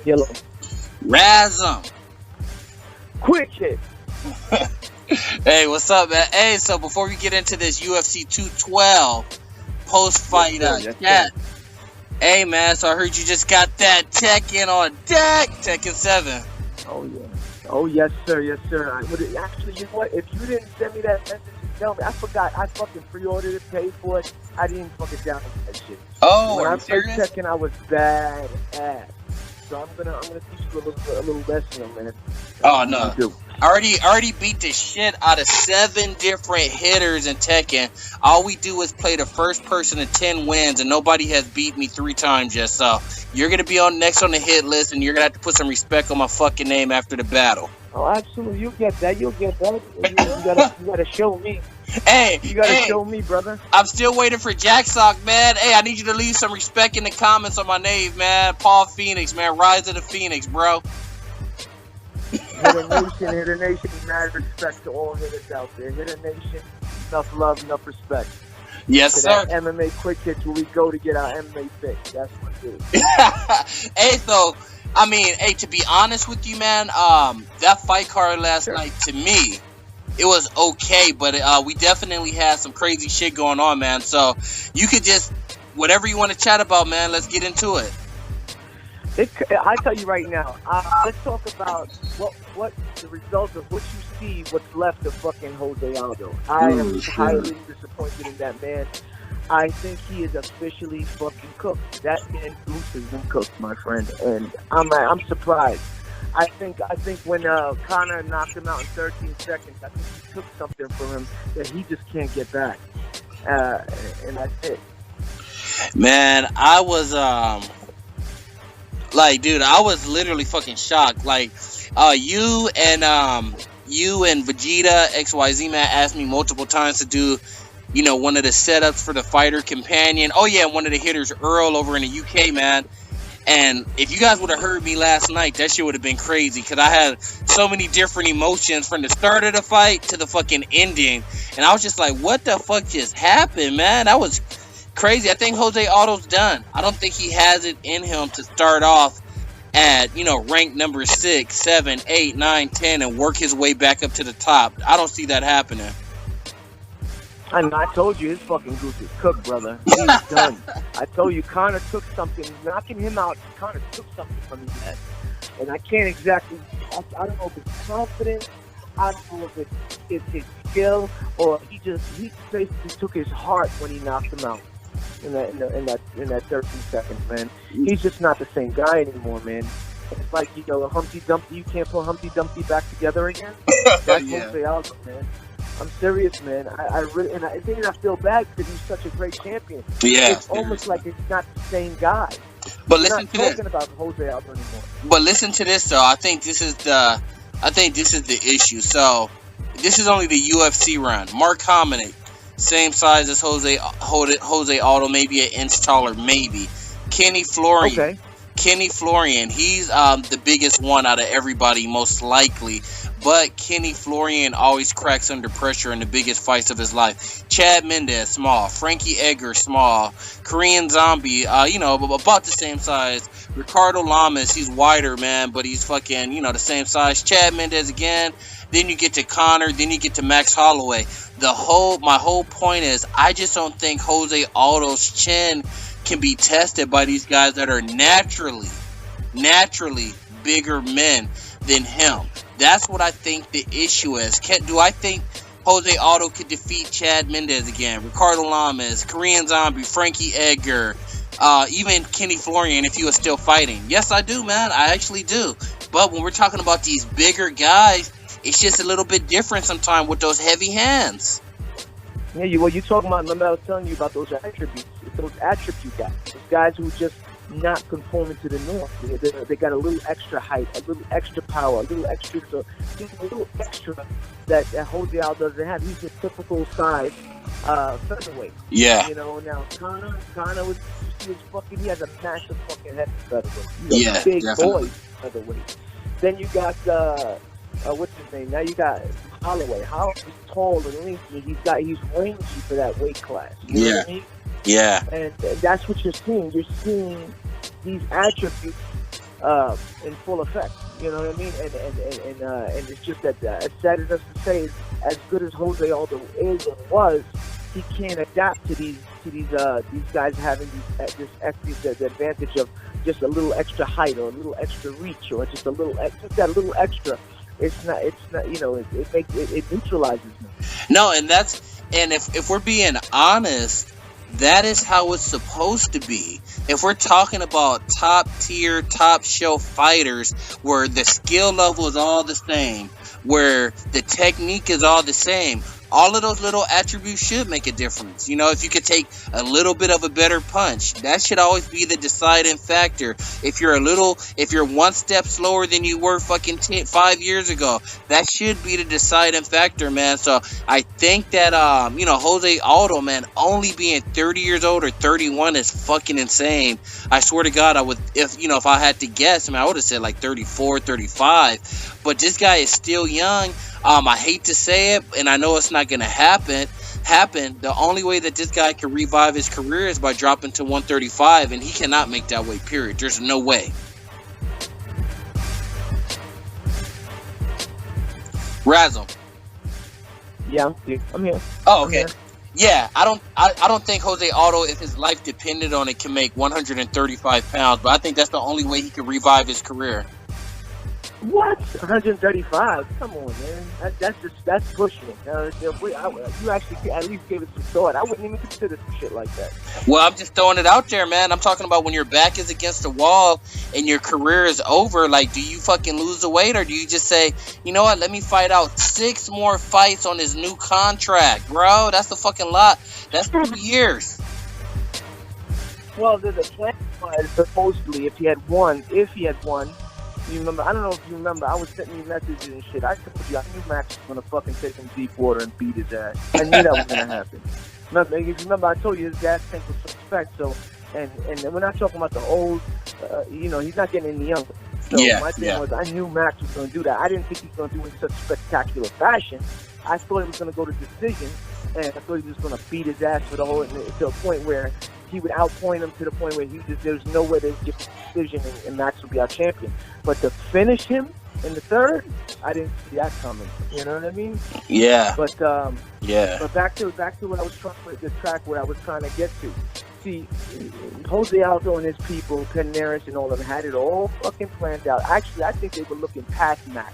Yellow. Razim. Quick hit. Hey, what's up, man? Hey, so before we get into this UFC 212 post-fight chat, hey, man, so I heard you just got that Tekken on deck, Tekken 7. Oh, yeah. Oh, yes, sir. Yes, sir. Actually, you know what? If you didn't send me that message to tell me, I forgot. I fucking pre-ordered it, paid for it. I didn't fucking download that shit. Oh, when are I you played serious? Tekken, I was bad ass. So I'm gonna teach you a little lesson, man. Oh, no. I already beat the shit out of 7 different hitters in Tekken. All we do is play the first person to 10 wins, and nobody has beat me 3 times yet. So you're gonna be next on the hit list, and you're gonna have to put some respect on my fucking name after the battle. Oh, absolutely. You'll get that. You gotta show me. Hey, you gotta show me, brother. I'm still waiting for Jack Sock, man. Hey, I need you to leave some respect in the comments on my name, man. Paul Phoenix, man. Rise of the Phoenix, bro. Hitter Nation, mad respect to all hitters out there. Hitter Nation, enough love, enough respect. Yes, to sir. That MMA quick hits where we go to get our MMA fix. That's what it is. Hey, so, I mean, hey, to be honest with you, man, that fight card last night, to me, it was okay, but we definitely had some crazy shit going on, man. So you could just, whatever you want to chat about, man, let's get into it. I tell you right now, let's talk about what the results of what you see, what's left of fucking Jose Aldo. I am highly disappointed in that man. I think he is officially fucking cooked. That man Goose has been cooked, my friend, and I'm surprised. I think when Conor knocked him out in 13 seconds, I think he took something from him that he just can't get back, and that's it. Man, I was like, dude, I was literally fucking shocked. Like, you and Vegeta XYZ man asked me multiple times to do, you know, one of the setups for the fighter companion. Oh yeah, one of the hitters, Earl, over in the UK, man. And if you guys would have heard me last night, that shit would have been crazy, because I had so many different emotions from the start of the fight to the fucking ending. And I was just like, what the fuck just happened, man? That was crazy. I think Jose Aldo's done. I don't think he has it in him to start off at, you know, rank number 6, 7, 8, 9, 10 and work his way back up to the top. I don't see that happening. And I told you, his fucking goose is cooked, brother. He's done. I told you, Conor took something. Knocking him out, Conor took something from his head. And I can't exactly, I don't know if it's confidence, I don't know if it's his skill, or he basically took his heart when he knocked him out in that 13 seconds, man. He's just not the same guy anymore, man. It's like, you know, Humpty Dumpty, you can't put Humpty Dumpty back together again. That's Jose Aldo, man. I'm serious, man. I really, and I think I feel bad because he's such a great champion. Yeah, it's almost like it's not the same guy. But listen to this. Talking about Jose Aldo anymore. But listen to this, though. I think this is the issue. So this is only the UFC round. Mark Hominick, same size as Jose Aldo, maybe an inch taller, maybe. Kenny Florian. Okay. Kenny Florian, he's the biggest one out of everybody, most likely. But Kenny Florian always cracks under pressure in the biggest fights of his life. Chad Mendez, small. Frankie Edgar, small. Korean Zombie, you know, about the same size. Ricardo Lamas, he's wider, man, but he's fucking, you know, the same size. Chad Mendez again. Then you get to Conor. Then you get to Max Holloway. My whole point is, I just don't think Jose Aldo's chin can be tested by these guys that are naturally bigger men than him. That's what I think the issue is. Do I think Jose Aldo could defeat Chad Mendez again, Ricardo Lamas, Korean Zombie, Frankie Edgar, even Kenny Florian if he was still fighting? Yes, I do, man. I actually do. But when we're talking about these bigger guys, it's just a little bit different sometimes with those heavy hands. Yeah, you're talking about, remember I was telling you about those attributes. It's those attribute guys. Those guys who just not conforming to the norm. They got a little extra height, a little extra power, a little extra that Jose Aldo doesn't have. He's a typical size featherweight. Yeah. You know, now Conor was fucking, he has a massive fucking head featherweight. He's a big boy featherweight. Then you got what's his name? Now you got Holloway. Holloway's tall and lengthy. He's rangy for that weight class. You know what I mean? Yeah. And that's what you're seeing. You're seeing these attributes in full effect. You know what I mean? And it's just that as sad as us to say, as good as Jose Aldo is and was, he can't adapt to these guys having the advantage of just a little extra height or a little extra reach or just that little extra. It's not it neutralizes him. No, and if we're being honest, that is how it's supposed to be. If we're talking about top tier, top shelf fighters where the skill level is all the same, where the technique is all the same, all of those little attributes should make a difference. You know, if you could take a little bit of a better punch, that should always be the deciding factor. If you're one step slower than you were fucking 5 years ago, that should be the deciding factor, man. So I think that, Jose Aldo, man, only being 30 years old or 31 is fucking insane. I swear to God, if I had to guess, I would have said like 34, 35. But this guy is still young. I hate to say it, and I know it's not going to happen. The only way that this guy can revive his career is by dropping to 135, and he cannot make that weight, period. There's no way. Razim. Yeah, I'm here. Oh, okay. Yeah, I don't think Jose Aldo, if his life depended on it, can make 135 pounds, but I think that's the only way he can revive his career. What? 135? Come on, man. That's pushing it. You actually at least gave it some thought. I wouldn't even consider some shit like that. Well, I'm just throwing it out there, man. I'm talking about when your back is against the wall and your career is over. Like, do you fucking lose the weight, or do you just say, you know what? Let me fight out 6 more fights on this new contract, bro. That's a fucking lot. That's 2 years. Well, the plan was supposedly if he had won. You remember? I don't know if you remember. I was sending you messages and shit. I told you I knew Max was gonna fucking take him deep water and beat his ass. I knew that was gonna happen. Remember? If you remember, I told you his gas tank was suspect. So, and we're not talking about the old. He's not getting any younger. So my thing was, I knew Max was gonna do that. I didn't think he was gonna do it in such spectacular fashion. I thought he was gonna go to decision, and I thought he was gonna beat his ass for the whole to a point where he would outpoint him to the point where there's no way they would get the decision and Max would be our champion. But to finish him in the third, I didn't see that coming. You know what I mean? Yeah. But But back to what I was trying to get to. See, Jose Aldo and his people, Canaris and all of them, had it all fucking planned out. Actually, I think they were looking past Max.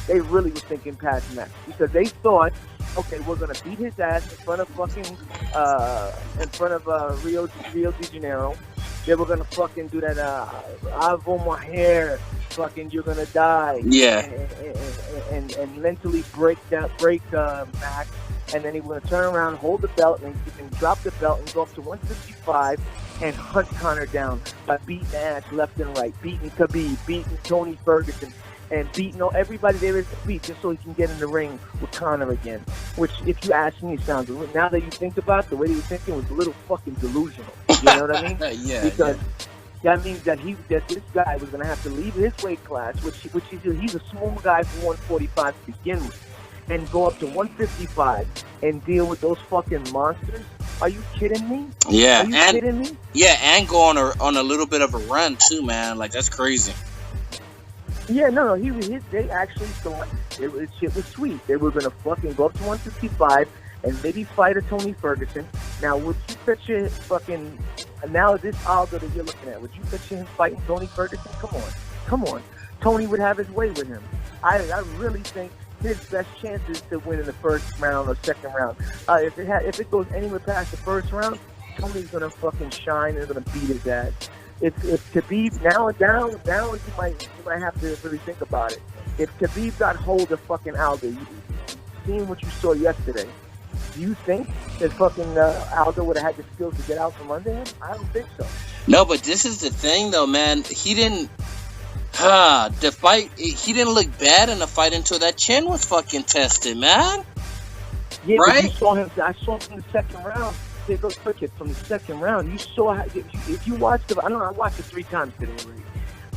They really were thinking past Max because they thought, okay, we're gonna beat his ass in front of Rio de Janeiro. They were gonna fucking do that. Avo my hair, fucking, you're gonna die. Yeah. And mentally break Max, and then he was gonna turn around, hold the belt, and he can drop the belt and go up to 155 and hunt Conor down by beating ass left and right, beating Khabib, beating Tony Ferguson, and beating everybody there is to beat, just so he can get in the ring with Conor again. Which, if you ask me, sounds, now that you think about it, the way he was thinking was a little fucking delusional. You know what I mean? Because that means that this guy was gonna have to leave his weight class, which he's a small guy for 145 to begin with, and go up to 155 and deal with those fucking monsters. Are you kidding me? Yeah. Are you kidding me? Yeah, and go on a little bit of a run too, man. Like, that's crazy. Yeah, no, they actually thought shit was sweet. They were gonna fucking go up to 155 and maybe fight a Tony Ferguson. Now, would you picture fucking now this Aldo that you're looking at? Would you picture him fighting Tony Ferguson? Come on. Tony would have his way with him. I really think his best chance is to win in the first round or second round. If it goes anywhere past the first round, Tony's gonna fucking shine and gonna beat his ass. If Khabib now you might have to really think about it. If Khabib got hold of fucking Aldo, seeing what you saw yesterday, do you think that fucking Aldo would have had the skills to get out from under him? I don't think so. No, but this is the thing though, man. He didn't he didn't look bad in the fight until that chin was fucking tested, man. Yeah, right? But you saw him. I saw him from the second round. They go cricket from the second round. You saw how, if you watched it. I watched it 3 times today already.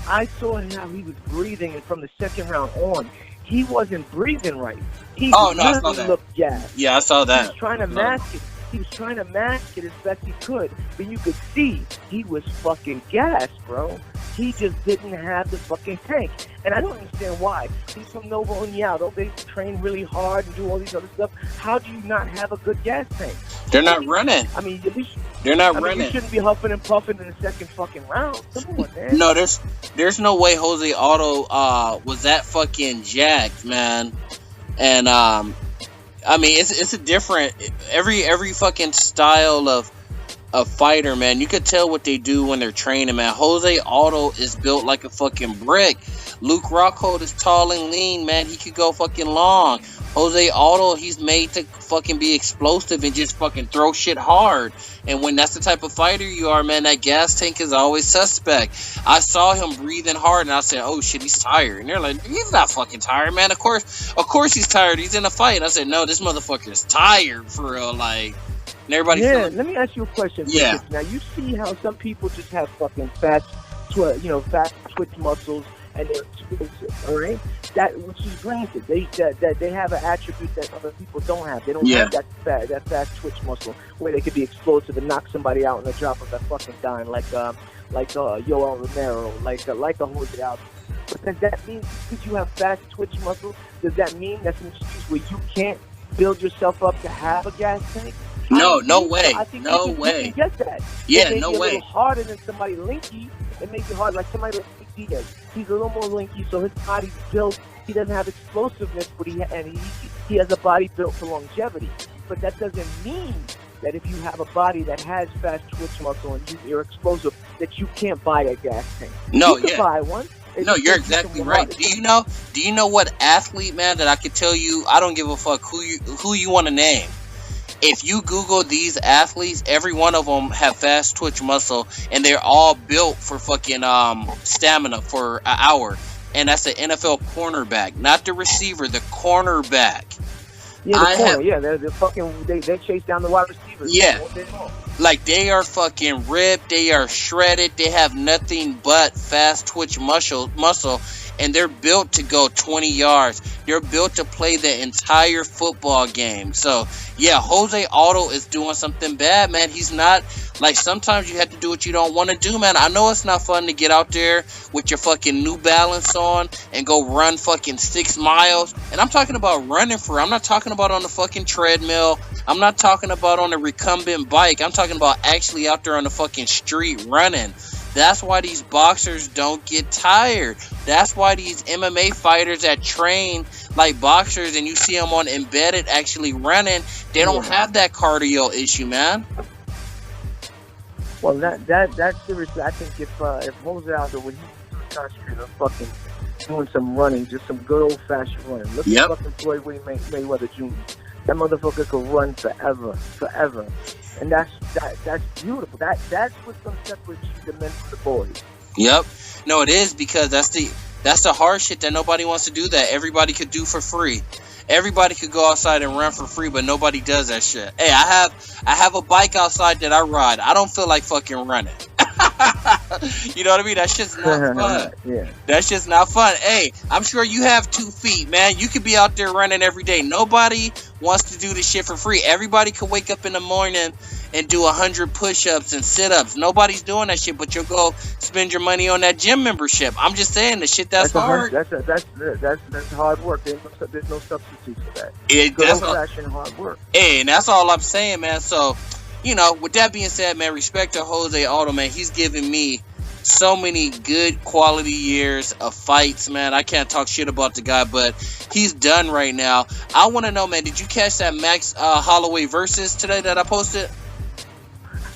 I saw how he was breathing, and from the second round on, he wasn't breathing right. He I saw that. Looked gassed. Yeah, I saw that. He was trying to mask it. He was trying to mask it as best he could, but you could see he was fucking gassed, bro. He just didn't have the fucking tank. And I don't understand why. He's from Novo Uniado. They train really hard and do all these other stuff. How do you not have a good gas tank? They're not running. I mean, they're not running. You shouldn't be huffing and puffing in the second fucking round. Come on, man. No, there's no way Jose Aldo was that fucking jacked, man. And I mean, it's a different every fucking style of fighter, man. You could tell what they do when they're training, man. Jose Aldo is built like a fucking brick. Luke Rockhold is tall and lean, man. He could go fucking long. Jose Aldo, he's made to fucking be explosive and just fucking throw shit hard. And when that's the type of fighter you are, man, that gas tank is always suspect. I saw him breathing hard, and I said, "Oh shit, he's tired." And they're like, "He's not fucking tired, man. Of course he's tired. He's in a fight." And I said, "No, this motherfucker's tired for real." Like, and everybody. Yeah, let me ask you a question. Yeah. Now you see how some people just have fucking fast twitch muscles, and they're explosive. All right, that which is granted. They have an attribute that other people don't have. They don't have that fast twitch muscle where they could be explosive and knock somebody out in the drop of a fucking dime, like Yoel Romero, like a Jose Aldo. But does that mean because you have fast twitch muscle, does that mean that's an excuse where you can't build yourself up to have a gas tank? No way. I think no you way. can get that. Yeah, it no way. A way. little harder than somebody linky. It makes it hard. Like somebody like Diaz. He's a little more linky, so his body's built. He doesn't have explosiveness, but he has a body built for longevity. But that doesn't mean that if you have a body that has fast twitch muscle and you're explosive, that you can't buy a gas tank. No, you can buy one. No, you're exactly right. Do you know what athlete, man, that I could tell you? I don't give a fuck who you want to name. If you Google these athletes, every one of them have fast twitch muscle, and they're all built for fucking stamina for an hour. And that's an NFL cornerback, not the receiver, the cornerback. Yeah, they're fucking. They chase down the wide receivers. Yeah, like they are fucking ripped. They are shredded. They have nothing but fast twitch muscle, and they're built to go 20 yards. They're built to play the entire football game. So yeah, Jose Aldo is doing something bad, man. He's not like sometimes you have to do what you don't want to do, man. I know it's not fun to get out there with your fucking New Balance on and go run fucking 6 miles. And I'm talking about running I'm not talking about on the fucking treadmill. I'm not talking about on a recumbent bike. I'm talking about actually out there on the fucking street running. That's why these boxers don't get tired. That's why these MMA fighters that train like boxers and you see them on Embedded actually running, they don't have that cardio issue, man. Well, that's seriously. I think if Jose Aldo would concentrate on fucking doing some running, just some good old fashioned running. Look at fucking Floyd Mayweather Jr. That motherfucker could run forever. And that's beautiful. That's what's gonna separate you, the men from the boys. Yep. No, it is, because that's the hard shit that nobody wants to do, that everybody could do for free. Everybody could go outside and run for free, but nobody does that shit. Hey, I have a bike outside that I ride. I don't feel like fucking running. You know what I mean? That shit's not fun. Yeah. That shit's not fun. Hey, I'm sure you have 2 feet, man. You could be out there running every day. Nobody wants to do this shit for free. Everybody could wake up in the morning and do 100 push-ups and sit-ups. Nobody's doing that shit, but you'll go spend your money on that gym membership. I'm just saying, the shit that's hard. That's hard work. There's no substitute for that. Good old-fashioned hard work. Hey, and that's all I'm saying, man. So, you know, with that being said, man, respect to Jose Aldo, man. He's given me so many good quality years of fights, man. I can't talk shit about the guy, but he's done right now. I want to know, man, did you catch that Max Holloway versus today that I posted?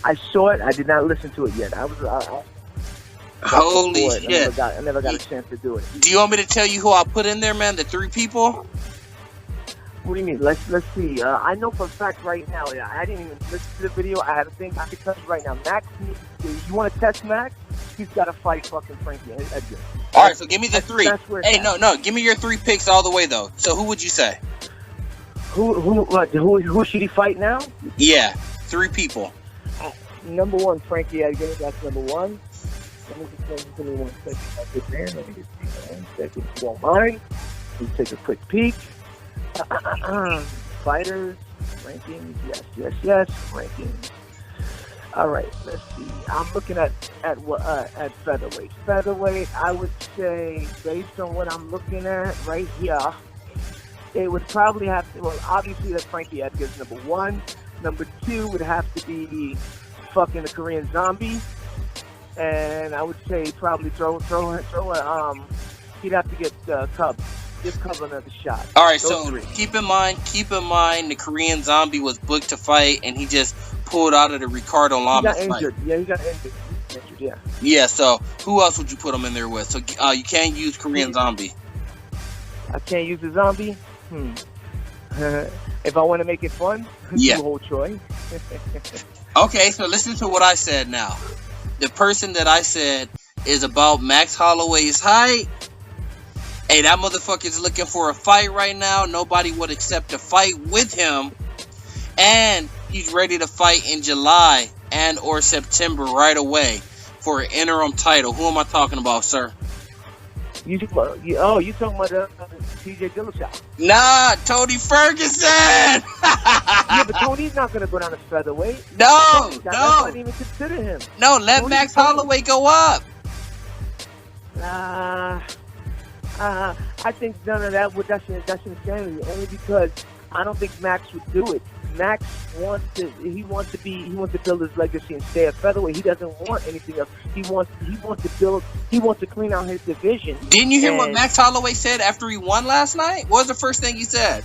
I saw it. I did not listen to it yet. Holy shit. I never got a chance to do it. Do you want me to tell you who I put in there, man? The 3 people? What do you mean? Let's see. I know for a fact right now. I didn't even listen to the video. I had to think. I can tell you right now. Max, you want to test Max? He's got to fight fucking Frankie Edgar. All right, so give me the 3. Hey, no. Give me your 3 picks all the way though. So who would you say? Who should he fight now? Yeah, 3 people. Number 1, Frankie Edgar. That's number 1. Let me just give me 1 second. Let me just see 1 second. If you don't mind, let's take a quick peek. Fighters, rankings, yes, rankings. All right, let's see. I'm looking at what at featherweight. Featherweight, I would say, based on what I'm looking at right here, it would probably have to. Well, obviously, that Frankie Edgar's number one. Number two would have to be fucking the Korean Zombie, and I would say probably throw a. He'd have to get Cub. Give Cub another shot. All right, Those so three. keep in mind, the Korean Zombie was booked to fight, and he just pulled out of the Ricardo He Lamas got fight. injured. Yeah, he got injured. Yeah. Yeah, so who else would you put him in there with? So you can't use Korean Zombie. I can't use the Zombie. If I want to make it fun, Yeah. do Ho Choi. Okay, so listen to what I said now. The person that I said is about Max Holloway's height. Hey, that motherfucker's looking for a fight right now. Nobody would accept a fight with him. And he's ready to fight in July and or September right away for an interim title. Who am I talking about, sir? You talking about TJ Dillashaw? Nah, Tony Ferguson! Yeah, but Tony's not going to go down to featherweight. No. I didn't even consider him. No, let Max Holloway go up. I think none of that that's insanity. Only because I don't think Max would do it. Max wants to build his legacy and stay at featherweight. He doesn't want anything else. He wants to clean out his division. Didn't you hear what Max Holloway said after he won last night? What was the first thing he said?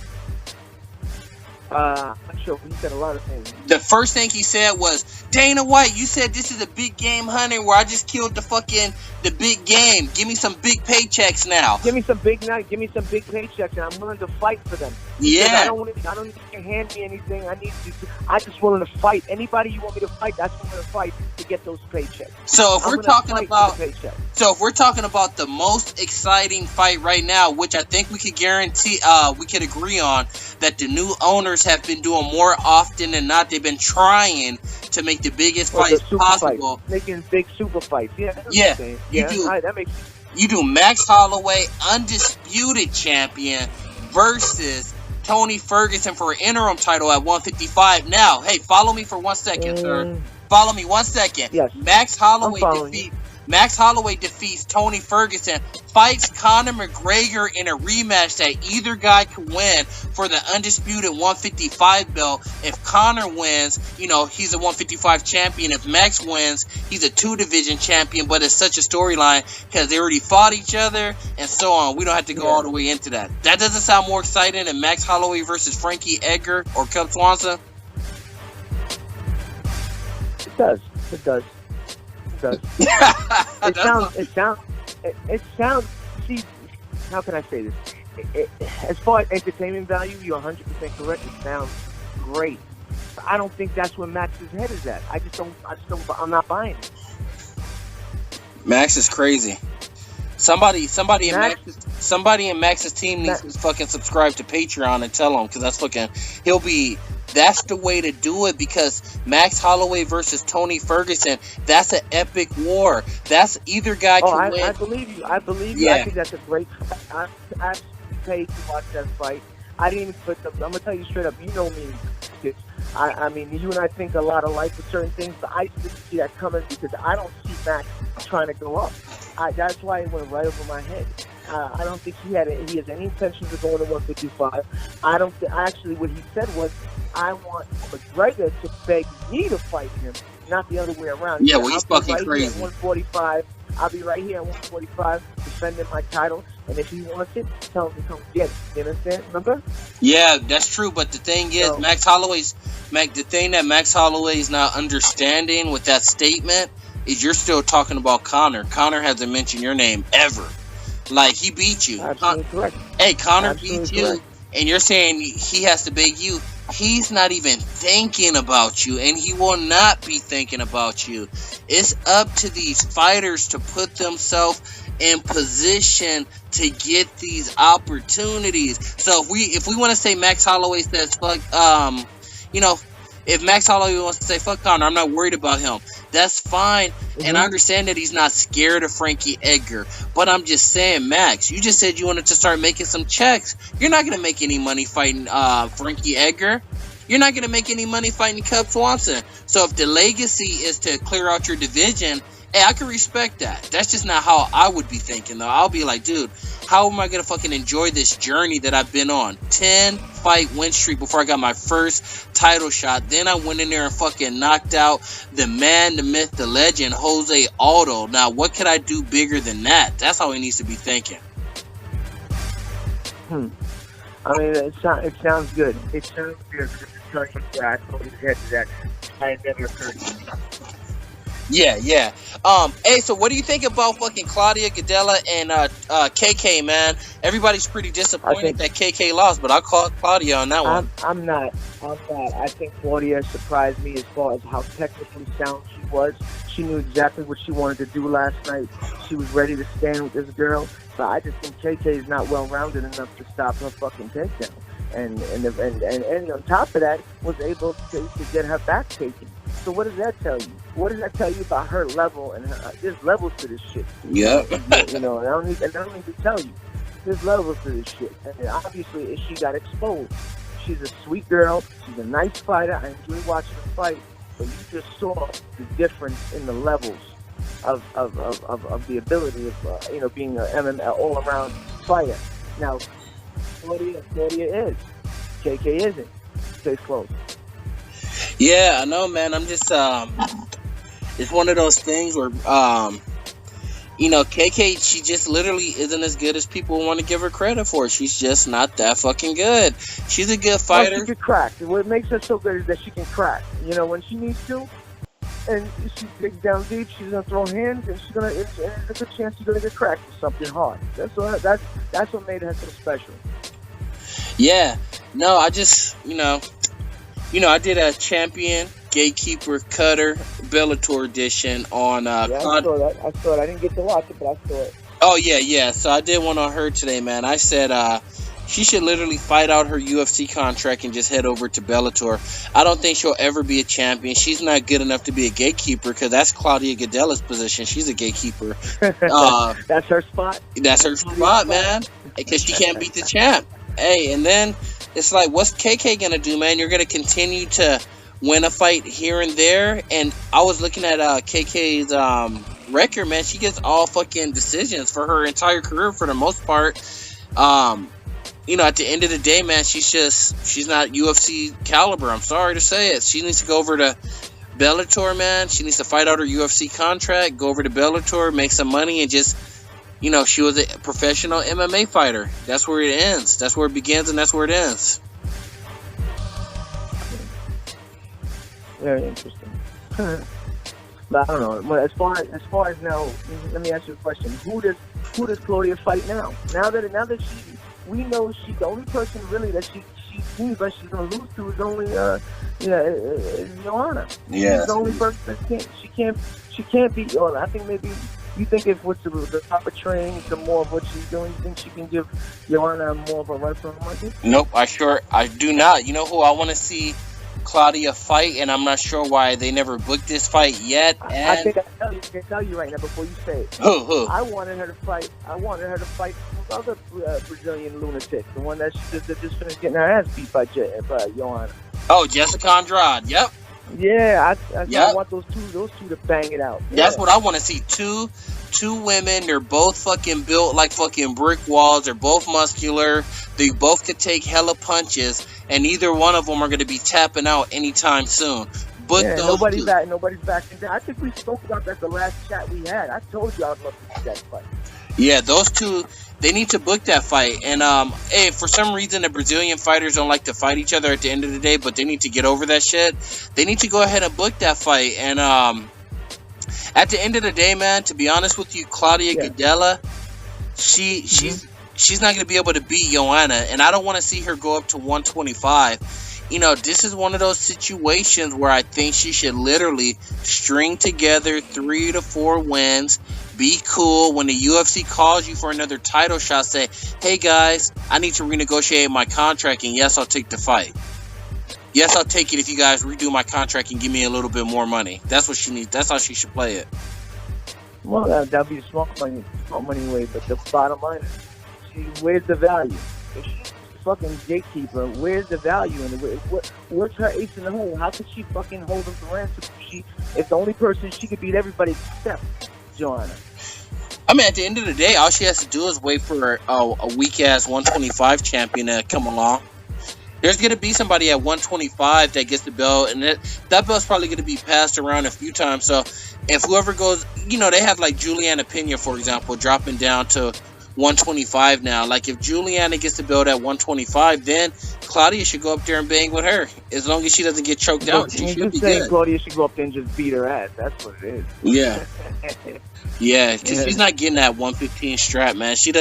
I'm sure he said a lot of things. The first thing he said was, Dana White, you said this is a big game hunting where I just killed the big game. Give me some big paychecks now. Give me some big paychecks, and I'm willing to fight for them. Yeah. I don't need you to hand me anything. I just willing to fight. Anybody you want me to fight, that's what I'm gonna fight to get those paychecks. So if we're talking about the most exciting fight right now, which I think we could guarantee, we could agree on, that the new owners have been doing more often than not. They've been trying to make the biggest fights possible. Making big super fights. Yeah. That makes sense. You do Max Holloway, undisputed champion, versus Tony Ferguson for an interim title at 155. Now, hey, follow me for 1 second, sir. Follow me 1 second. Yes. Max Holloway defeats Tony Ferguson, fights Conor McGregor in a rematch that either guy can win for the undisputed 155 belt. If Conor wins, he's a 155 champion. If Max wins, he's a 2-division champion. But it's such a storyline because they already fought each other and so on. We don't have to go all the way into that. That doesn't sound more exciting than Max Holloway versus Frankie Edgar or Cub Swanson? It does. It sounds. See, how can I say this? As far as entertainment value, you're 100% correct. It sounds great. I don't think that's where Max's head is at. I'm not buying it. Max is crazy. Somebody in Max's team needs to fucking subscribe to Patreon and tell him, because that's the way to do it, because Max Holloway versus Tony Ferguson, that's an epic war. That's either guy can win. I believe you. Yeah. I think that's a great fight. I paid to watch that fight. I didn't even put I'm going to tell you straight up, you know me. I mean, you and I think a lot alike with certain things, but I didn't see that coming because I don't see Max trying to go up. That's why it went right over my head. I don't think he has any intentions of going to 155. Actually, what he said was, I want McGregor to beg me to fight him, not the other way around. Yeah, well, he's fucking crazy. 145. I'll be right here at 145 defending my title, and if he wants it, tell him to come get it. You understand? Remember? Yeah, that's true. But the thing is, the thing that Max Holloway is not understanding with that statement is you're still talking about Conor. Conor hasn't mentioned your name ever. Like, he beat you. Absolutely correct. Hey, Conor Absolutely beat you, correct. And you're saying he has to beg you. He's not even thinking about you, and he will not be thinking about you. It's up to these fighters to put themselves in position to get these opportunities. So if we want to say Max Holloway says fuck, if Max Holloway wants to say fuck Conor, I'm not worried about him. That's fine. And I understand that he's not scared of Frankie Edgar. But I'm just saying, Max, you just said you wanted to start making some checks. You're not going to make any money fighting Frankie Edgar. you're not gonna make any money fighting Cub Swanson. So if the legacy is to clear out your division, hey, I can respect that. That's just not how I would be thinking, though. I'll be like, dude, how am I going to fucking enjoy this journey that I've been on? 10-fight win streak before I got my first title shot. Then I went in there and fucking knocked out the man, the myth, the legend, Jose Aldo. Now, what could I do bigger than that? That's how he needs to be thinking. I mean, it sounds good. It sounds good. I totally get to that. I had never heard of it. Yeah. Hey, so what do you think about fucking Claudia Gadelha and KK, man? Everybody's pretty disappointed that KK lost, but I call Claudia on that one. I'm not. I think Claudia surprised me as far as how technically sound she was. She knew exactly what she wanted to do last night. She was ready to stand with this girl. But I just think KK is not well-rounded enough to stop her fucking takedown. And on top of that, was able to get her back taken. So what does that tell you? What does that tell you about her level? And there's levels to this shit. Yeah. And I don't need to tell you. There's levels to this shit. And obviously, she got exposed. She's a sweet girl. She's a nice fighter. I enjoy watching her fight. But you just saw the difference in the levels of the ability of being an all-around fighter. Now, Claudia is. KK isn't. Stay close. Yeah, I know, man. I'm just it's one of those things where KK, she just literally isn't as good as people want to give her credit for. She's just not that fucking good. She's a good fighter. She can crack. What makes her so good is that she can crack. When she needs to, and she digs down deep, she's gonna throw hands, and there's a good chance she's gonna get cracked with something hard. That's what made her so special. Yeah. No, I just I did a champion gatekeeper cutter Bellator edition on I saw that. I didn't get to watch it, but I saw it. Oh yeah. So I did one on her today, man. I said she should literally fight out her UFC contract and just head over to Bellator. I don't think she'll ever be a champion. She's not good enough to be a gatekeeper because that's Claudia Gadelha's position. She's a gatekeeper. That's her spot. That's her spot, man. Because she can't beat the champ. Hey, and then it's like, what's KK gonna do, man? You're gonna continue to win a fight here and there. And I was looking at KK's record, man. She gets all fucking decisions for her entire career for the most part. At the end of the day, man, she's not UFC caliber. I'm sorry to say it. She needs to go over to Bellator, man. She needs to fight out her UFC contract, go over to Bellator, make some money, and just, she was a professional MMA fighter. That's where it ends. That's where it begins, and that's where it ends. Very interesting. But I don't know. Well, as far as now, let me ask you a question. Who does Claudia fight now? Now that we know the only person really that she seems like she's gonna lose to is only Joanna. Yeah. She's the only person that she can't beat Joanna. I think maybe you think if with the proper training, the more of what she's doing, you think she can give Joanna more of a run for her money? Nope, I do not. You know who I want to see Claudia fight, and I'm not sure why they never booked this fight yet. And I think I can tell you right now before you say it. Who? I wanted her to fight the other Brazilian lunatic, the one that just finished getting her ass beat by Joanna. Oh, Jessica Andrade. Yep. Yeah, I want those two to bang it out. Yeah. That's what I want to see. Two women. They're both fucking built like fucking brick walls. They're both muscular. They both could take hella punches, and neither one of them are going to be tapping out anytime soon. But nobody's backing down. I think we spoke about that the last chat we had. I told you I'd love to see that fight. Yeah, those two, they need to book that fight. And hey, for some reason the Brazilian fighters don't like to fight each other at the end of the day, but they need to get over that shit. They need to go ahead and book that fight. And at the end of the day, man, to be honest with you, Claudia Gadelha, she's not going to be able to beat Joanna, and I don't want to see her go up to 125. This is one of those situations where I think she should literally string together 3 to 4 wins, be cool. When the UFC calls you for another title shot, say, hey guys, I need to renegotiate my contract, and yes, I'll take the fight. Yes, I'll take it if you guys redo my contract and give me a little bit more money. That's what she needs. That's how she should play it. Well, that'd be smart money way, but the bottom line is, where's the value? If she fucking gatekeeper. Where's the value in it? Where's her ace in the hole? How could she fucking hold him to ransom? It's the only person she could beat everybody except Joanna. I mean, at the end of the day, all she has to do is wait for a weak-ass 125 champion to come along. There's going to be somebody at 125 that gets the belt, and that belt's probably going to be passed around a few times. So if whoever goes, they have like Juliana Pena, for example, dropping down to 125 now. Like if Juliana gets the belt at 125, then Claudia should go up there and bang with her. As long as she doesn't get choked out, she should be good. Claudia should go up there and just beat her ass. That's what it is. Yeah. Yeah, because she's not getting that 115 strap, man. She's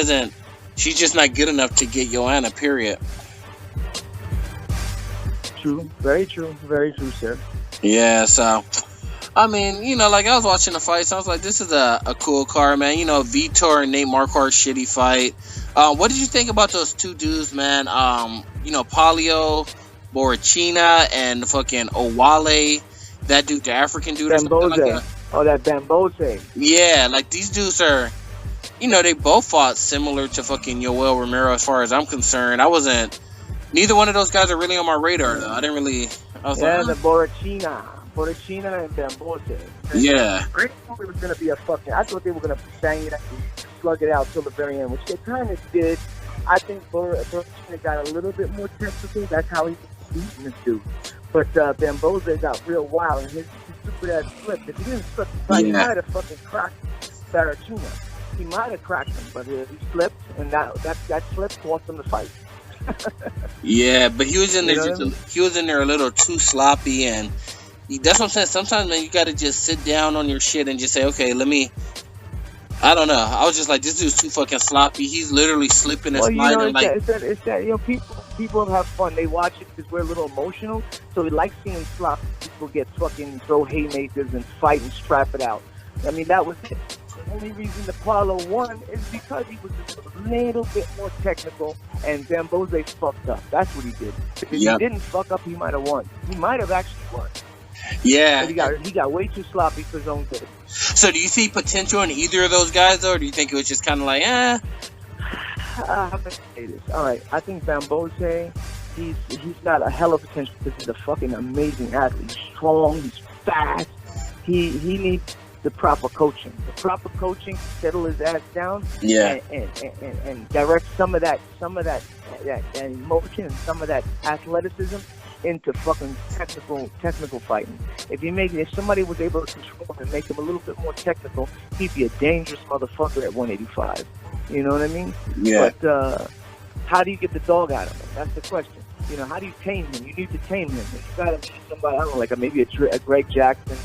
just not good enough to get Joanna, period. True. Very true, sir. Yeah, so I mean, like I was watching the fights, I was like, this is a cool card, man. Vitor and Nate Marquardt, shitty fight. What did you think about those two dudes, man? Palio Borrachina and fucking Owale, that dude, the African dude or something like that. Oh, that Bambose. Yeah, like these dudes are, they both fought similar to fucking Yoel Romero as far as I'm concerned. Neither one of those guys are really on my radar, though. The Borrachina and Bambose. Yeah. I thought it was going to be I thought they were going to bang it out and slug it out till the very end, which they kind of did. I think Borrachina got a little bit more technical. That's how he was beating this dude. But Bambose got real wild, and his stupid ass slipped. If he didn't slip, he might have fucking cracked Borrachina. He might have cracked him, but he slipped, and that slip cost him the fight. Yeah, but he was in there he was in there a little too sloppy, and that's what I'm saying. Sometimes, man, you got to just sit down on your shit and just say, okay, I don't know. I was just like, this dude's too fucking sloppy. He's literally slipping and sliding. It's that people have fun. They watch it because we're a little emotional, so we like seeing sloppy people get fucking throw haymakers and fight and strap it out. I mean, that was it. The only reason the Paulo won is because he was just a little bit more technical, and Bambose fucked up. That's what he did. If he didn't fuck up, he might have won. He might have actually won. Yeah. But he got way too sloppy for his own good. So do you see potential in either of those guys, though, or do you think it was just kind of like, I'm going to say this. All right, I think Bambose, he's got a hell of potential because he's a fucking amazing athlete. He's strong, he's fast. He needs the proper coaching. The proper coaching to settle his ass down and direct some of that emotion and some of that athleticism into fucking technical fighting. If somebody was able to control him and make him a little bit more technical, he'd be a dangerous motherfucker at 185. You know what I mean? Yeah. But how do you get the dog out of him? That's the question. How do you tame him? You need to tame him. You gotta be somebody, I don't know, like maybe a Greg Jackson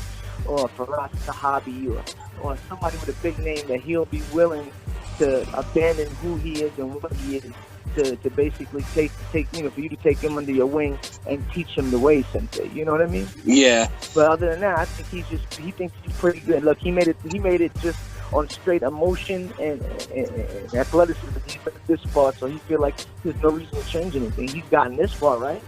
or a Faraz Sahabi or somebody with a big name that he'll be willing to abandon who he is and what he is to basically take for you to take him under your wing and teach him the way, sensei. You know what I mean? Yeah. But other than that, I think he thinks he's pretty good. Look, he made it just on straight emotion and athleticism. He got this far, so he feel like there's no reason to change anything. He's gotten this far, right?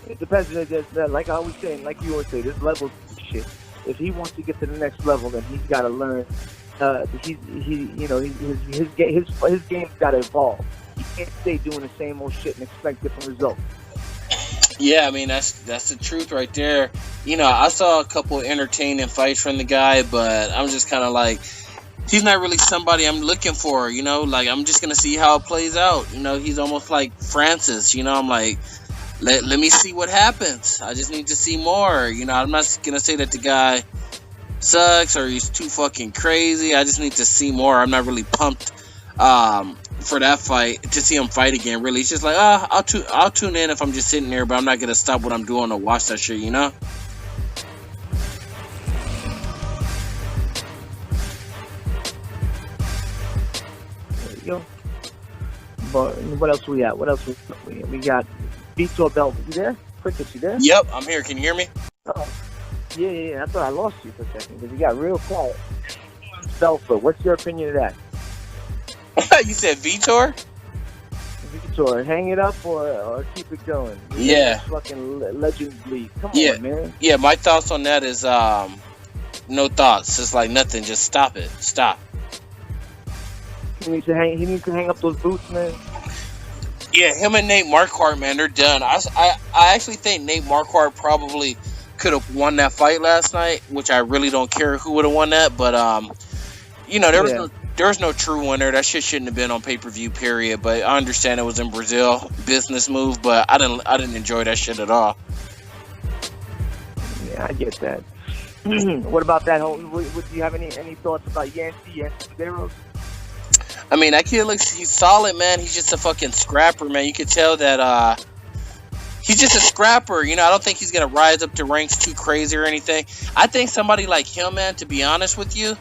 It depends. Like I always say, and like you always say, this level shit. If he wants to get to the next level, then he's got to learn. His game's got to evolve. He can't stay doing the same old shit and expect different results. Yeah, I mean that's the truth right there. I saw a couple of entertaining fights from the guy, but I'm just kind of like, he's not really somebody I'm looking for. Like I'm just gonna see how it plays out. He's almost like Francis. I'm like, let me see what happens. I just need to see more. I'm not gonna say that the guy sucks or he's too fucking crazy. I just need to see more. I'm not really pumped for that fight to see him fight again. Really, it's just like I'll tune in if I'm just sitting there, but I'm not gonna stop what I'm doing to watch that shit. There you go. But what else we got? We got Vitor Belt. You there? Cricket, you there? Yep, I'm here. Can you hear me? Oh. Yeah. I thought I lost you for a second because you got real quiet. Belfort, what's your opinion of that? You said Vitor? Vitor, hang it up or keep it going. Yeah. Fucking Legends League. Come on, man. Yeah, my thoughts on that is no thoughts. It's like nothing. Just stop it. Stop. He needs to hang up those boots, man. Yeah, him and Nate Marquardt, man, they're done. I actually think Nate Marquardt probably could have won that fight last night, which I really don't care who would have won that, but Yeah. there was no true winner. That shit shouldn't have been on pay-per-view, period. But I understand it was in Brazil, business move, but I didn't enjoy that shit at all. Yeah, I get that. What about that whole? Do you have any thoughts about Yancy Medeiros? I mean, that kid he's solid, man. He's just a fucking scrapper, man. You could tell that he's just a scrapper. I don't think he's gonna rise up to ranks too crazy or anything. I think somebody like him, man, to be honest with you,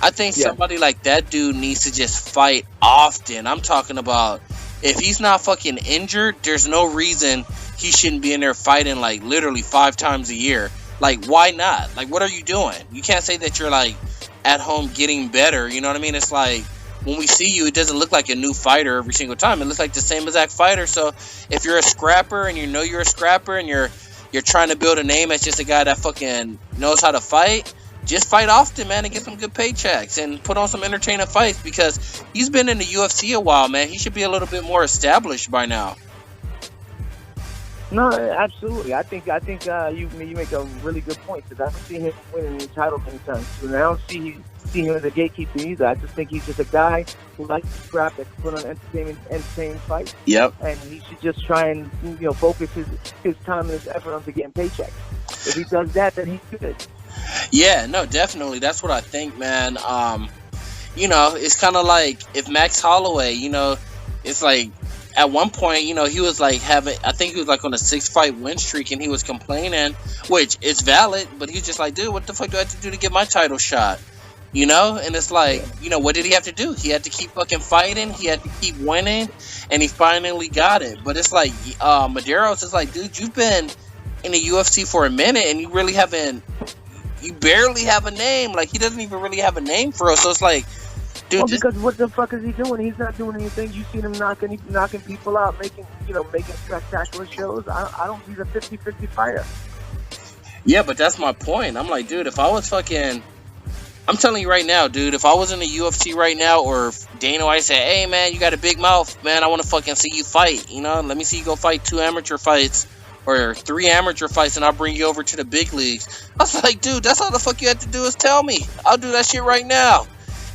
I think somebody like that dude needs to just fight often. I'm talking about if he's not fucking injured, there's no reason he shouldn't be in there fighting like literally 5 times a year. Like, why not? Like, what are you doing? You can't say that you're like at home getting better. You know what I mean? It's like when we see you, it doesn't look like a new fighter every single time. It looks like the same exact fighter. So if you're a scrapper and you know you're a scrapper and you're trying to build a name as just a guy that fucking knows how to fight, just fight often, man, and get some good paychecks and put on some entertaining fights because he's been in the UFC a while, man. He should be a little bit more established by now. No, absolutely. I think you make a really good point because I don't see him winning the title anytime soon. I don't see him as a gatekeeper either. I just think he's just a guy who likes to scrap that put on entertaining fights. Yep. And he should just try and focus his time and his effort onto getting paychecks. If he does that, then he's good. Yeah, no, definitely. That's what I think, man. It's kind of like if Max Holloway, it's like at one point, he was like I think he was like on a 6-fight win streak and he was complaining, which is valid, but he was just like, dude, what the fuck do I have to do to get my title shot? And it's like, what did he have to do? He had to keep fucking fighting. He had to keep winning and he finally got it. But it's like, Medeiros is like, dude, you've been in the UFC for a minute and you barely have a name. Like, he doesn't even really have a name for us. So it's like, dude, because what the fuck is he doing? He's not doing anything. You seen him knocking people out, making spectacular shows. I don't. He's a 50-50 fighter. Yeah, but that's my point. I'm like, dude, if I was fucking, I'm telling you right now, dude, if I was in the UFC right now, or if Dana White said, hey man, you got a big mouth, man, I want to fucking see you fight. Let me see you go fight 2 amateur fights. Or 3 amateur fights, and I'll bring you over to the big leagues. I was like, dude, that's all the fuck you have to do is tell me. I'll do that shit right now.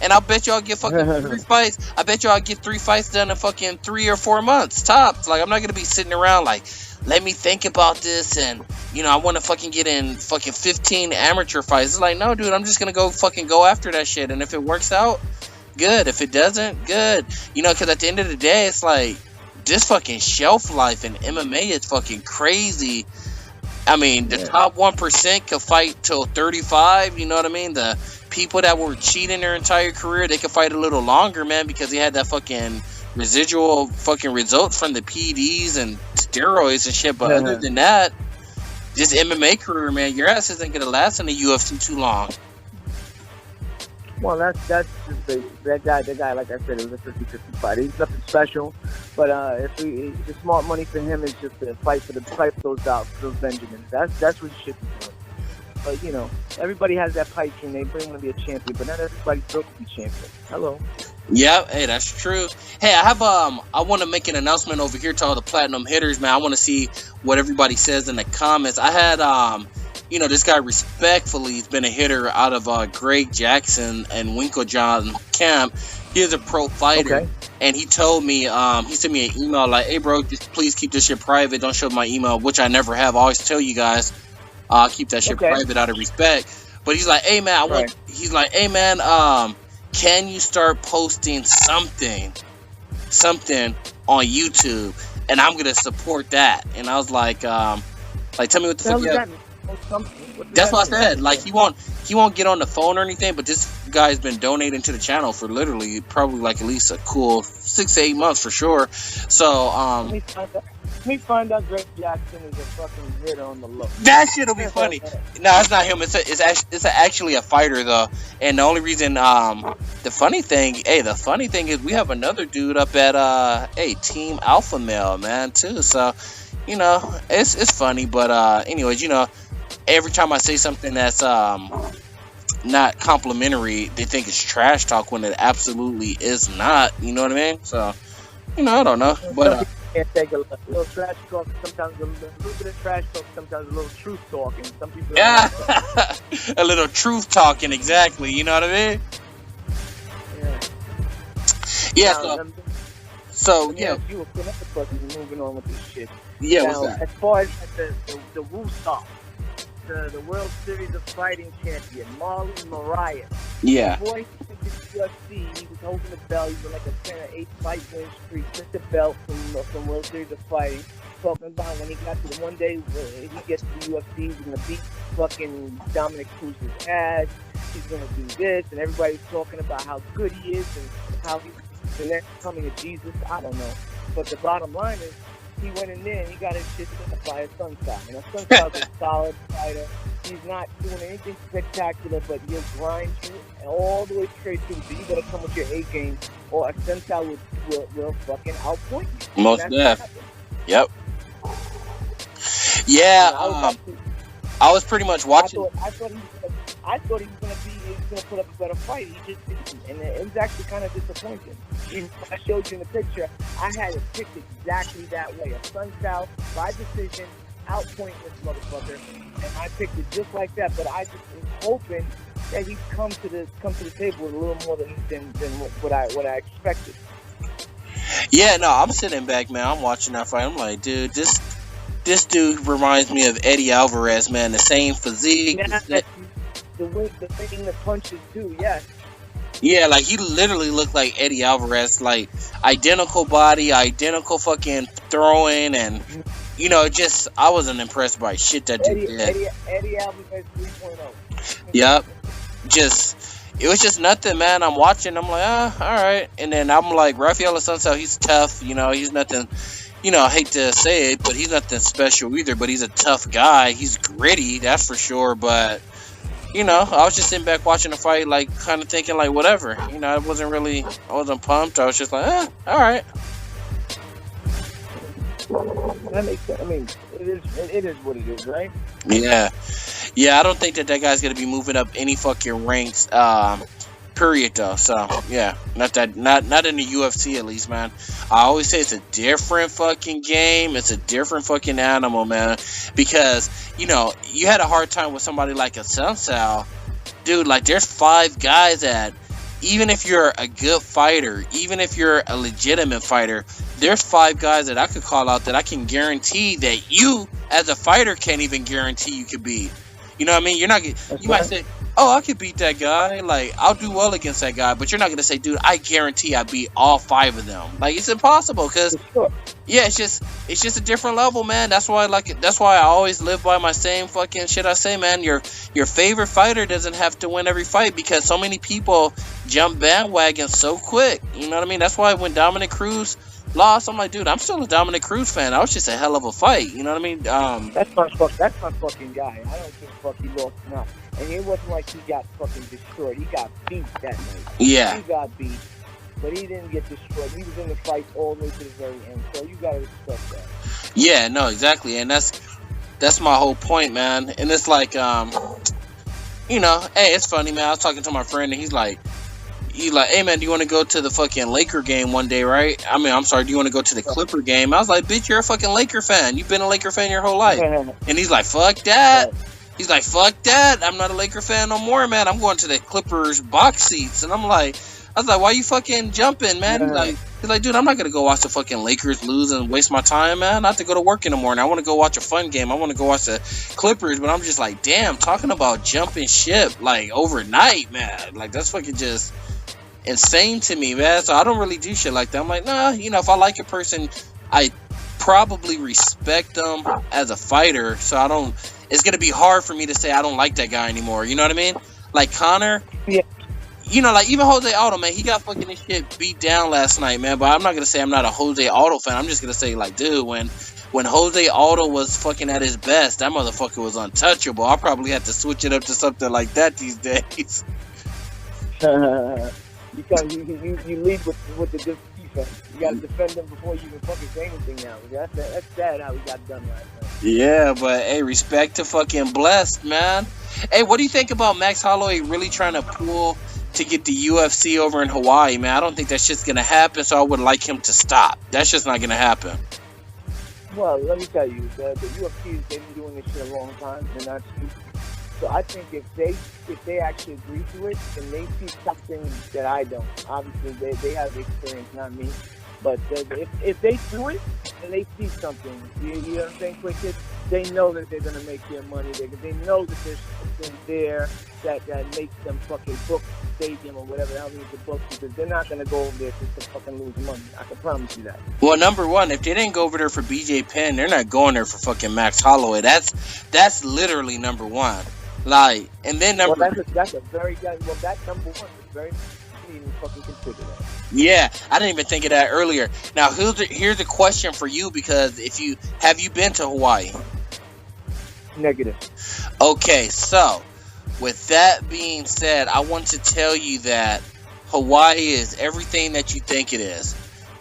And I'll bet y'all get fucking 3 fights. I bet y'all get 3 fights done in fucking 3 or 4 months, tops. Like, I'm not going to be sitting around like, let me think about this, and, I want to fucking get in fucking 15 amateur fights. It's like, no, dude, I'm just going to go after that shit. And if it works out, good. If it doesn't, good. Because at the end of the day, it's like, this fucking shelf life in MMA is fucking crazy. I mean, the top 1% could fight till 35. You know what I mean? The people that were cheating their entire career, they could fight a little longer, man, because they had that fucking residual fucking results from the PEDs and steroids and shit. But other than that, this MMA career, man, your ass isn't gonna last in the UFC too long. Well, that's just that guy. Like I said, it was a 50-50 fight. He's nothing special, but the smart money for him is just to fight for those Benjamins. That's what he should be doing. But everybody has that pipe dream. They want to be a champion, but not everybody's built to be champion. Hello. Yeah, hey, that's true. Hey, I want to make an announcement over here to all the platinum hitters, man. I want to see what everybody says in the comments. I had this guy respectfully, he's been a hitter out of Greg Jackson and Winklejohn camp. He is a pro fighter, and he told me, he sent me an email like, hey, bro, just please keep this shit private. Don't show my email, which I never have. I always tell you guys, keep that shit private out of respect. But he's like, hey, man, can you start posting something on YouTube? And I'm going to support that. And I was like, tell me what the fuck you have. That's what I said. Like, he won't get on the phone or anything, but this guy's been donating to the channel for literally probably like at least a cool 6 to 8 months for sure. So let me find out Greg Jackson is a fucking hitter on the low. That shit'll be funny. No, it's not him. It's actually a fighter though. And the only reason the funny thing is we have another dude up at Team Alpha Male, man, too. So it's funny, but anyways, every time I say something that's not complimentary, they think it's trash talk when it absolutely is not. You know what I mean? So, I don't know. But Can't take a little trash talk, sometimes a little bit of trash talk, sometimes a little truth talk, and some people don't Yeah, like that. a little truth talking, exactly. You know what I mean? Yeah. Yeah. Now, So let me yeah, ask you a question. Moving on with this shit. yeah. What's Now, that? as far as the Woosop, the World Series of Fighting champion, Marlon Moraes. Yeah. The boy went to the UFC. He was holding the belt. He was like a 10 or 8 fight win streak. Took the belt from World Series of Fighting. Talking about when he got to the one day where he gets to the UFC, he's gonna beat fucking Dominic Cruz's ass. He's gonna do this, and everybody's talking about how good he is and how he's the next coming of Jesus. I don't know, but the bottom line is, he went in there and he got his shit done by a Sunstyle. And a Sunstyle's a solid fighter. He's not doing anything spectacular, but he'll grind you all the way straight through. So you better come with your A game, or a Sunstyle will fucking outpoint you. Most def. Yep. Yeah. I was pretty much watching. I thought he was gonna put up a better fight. He just didn't, and it was actually kind of disappointing. I showed you in the picture. I had it picked exactly that way. A Sunstyle by decision, outpointing this motherfucker, and I picked it just like that. But I just was hoping that he'd come to the table with a little more than what I expected. Yeah, no, I'm sitting back, man. I'm watching that fight. I'm like, dude, this dude reminds me of Eddie Alvarez, man. The same physique. Yeah, the way the punches too. Yeah. Yeah, like he literally looked like Eddie Alvarez, like identical body, identical fucking throwing, and you know, just I wasn't impressed by shit that dude did. Eddie Alvarez 3.0. Yep, it was just nothing, man. I'm watching, I'm like, all right, and then I'm like, Rafael Assunção, he's tough, you know, he's nothing. You know, I hate to say it, but he's nothing special either. But he's a tough guy. He's gritty, that's for sure. But you know, I was just sitting back watching the fight, like, kind of thinking, like, whatever. You know, I wasn't pumped. I was just like, all right. That makes sense. I mean, it is what it is, right? Yeah. Yeah, I don't think that guy's going to be moving up any fucking ranks, period, though. So, yeah, not in the UFC, at least, man. I always say it's a different fucking game. It's a different fucking animal, man. Because, you know, you had a hard time with somebody like a Sunstyle. Dude, like, there's 5 guys that, even if you're a good fighter, even if you're a legitimate fighter, there's 5 guys that I could call out that I can guarantee that you, as a fighter, can't even guarantee you could beat. You know what I mean? You might say, oh, I could beat that guy. Like, I'll do well against that guy. But you're not going to say, dude, I guarantee I beat all 5 of them. Like, it's impossible because, yeah, it's just a different level, man. That's why I always live by my same fucking shit I say, man. Your favorite fighter doesn't have to win every fight because so many people jump bandwagon so quick. You know what I mean? That's why when Dominic Cruz lost, I'm like, dude, I'm still a Dominic Cruz fan. That was just a hell of a fight. You know what I mean? That's my fucking guy. I don't give a fuck he lost or not. And it wasn't like he got fucking destroyed. He got beat that night. Yeah. He got beat, but he didn't get destroyed. He was in the fight all the way to the very end. So you gotta respect that. Yeah, no, exactly. And that's my whole point, man. And it's like, you know, hey, it's funny, man. I was talking to my friend, and he's like, hey, man, do you want to go to the fucking Laker game one day, right? I mean, I'm sorry, do you want to go to the Clipper game? I was like, bitch, you're a fucking Laker fan. You've been a Laker fan your whole life. And he's like, fuck that. He's like, fuck that. I'm not a Laker fan no more, man. I'm going to the Clippers box seats. And I was like, why you fucking jumping, man? He's like, dude, I'm not going to go watch the fucking Lakers lose and waste my time, man. I have to go to work in the morning. I want to go watch a fun game. I want to go watch the Clippers. But I'm just like, damn, talking about jumping ship, like, overnight, man. Like, that's fucking just insane to me, man. So I don't really do shit like that. I'm like, nah, you know, if I like a person, I probably respect them as a fighter. So it's going to be hard for me to say I don't like that guy anymore. You know what I mean? Like Conor. Yeah. You know, like even Jose Aldo, man, he got fucking his shit beat down last night, man. But I'm not going to say I'm not a Jose Aldo fan. I'm just going to say, like, dude, when Jose Aldo was fucking at his best, that motherfucker was untouchable. I'll probably have to switch it up to something like that these days. Because you lead with the defense. You got to defend them before you even fucking say anything now. That's sad how we got done last night. Yeah, but hey, respect to fucking Blessed, man. Hey, what do you think about Max Holloway really trying to pull to get the UFC over in Hawaii, man? I don't think that shit's going to happen, so I would like him to stop. That's just not going to happen. Well, let me tell you, the UFC, they've been doing this shit a long time. They're not stupid. So I think if they actually agree to it, then they see something that I don't. Obviously, they have the experience, not me. But if they do it, then they see something. You know what I'm saying, quick kids? They know that they're gonna make their money. They know that there's something there that makes them fucking book the stadium or whatever the hell needs to book, because they're not gonna go over there just to fucking lose money. I can promise you that. Well, number one, if they didn't go over there for BJ Penn, they're not going there for fucking Max Holloway. That's literally number one. Like, and then number. Well, that's a very well. That number one is very. You didn't even fucking consider that. Yeah, I didn't even think of that earlier. Now, here's a question for you, because have you been to Hawaii? Negative. Okay, so with that being said, I want to tell you that Hawaii is everything that you think it is.